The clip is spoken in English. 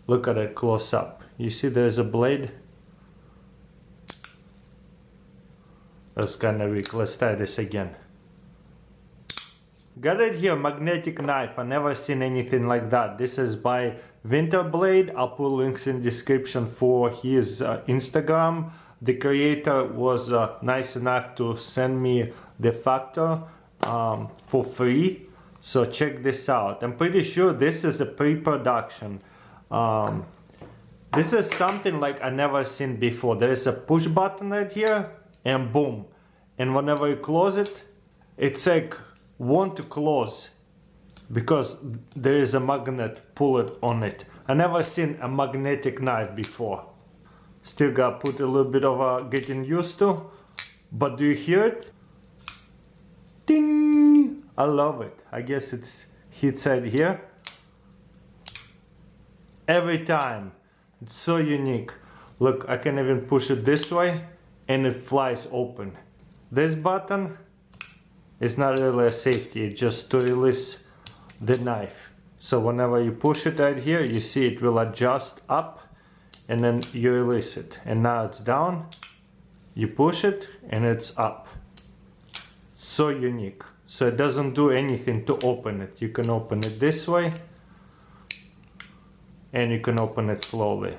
Look at it close up. You see there's a blade? That's kind of weak. Let's try this again. Got it here, magnetic knife. I never seen anything like that. This is by Winterblade. I'll put links in description for his Instagram. The creator was nice enough to send me the factor for free. So check this out. I'm pretty sure this is a pre-production. This is something like I never seen before. There is a push button right here and boom. And whenever you close it, it's like want to close because there is a magnet pull it on it. I never seen a magnetic knife before. Still got put a little bit of getting used to, but do you hear it? Ding! I love it. I guess it's hits right here. Every time. It's so unique. Look, I can even push it this way and it flies open. This button is not really a safety, it's just to release the knife. So whenever you push it right here, you see it will adjust up and then you release it. And now it's down, you push it and it's up. So unique. So it doesn't do anything to open it. You can open it this way and you can open it slowly.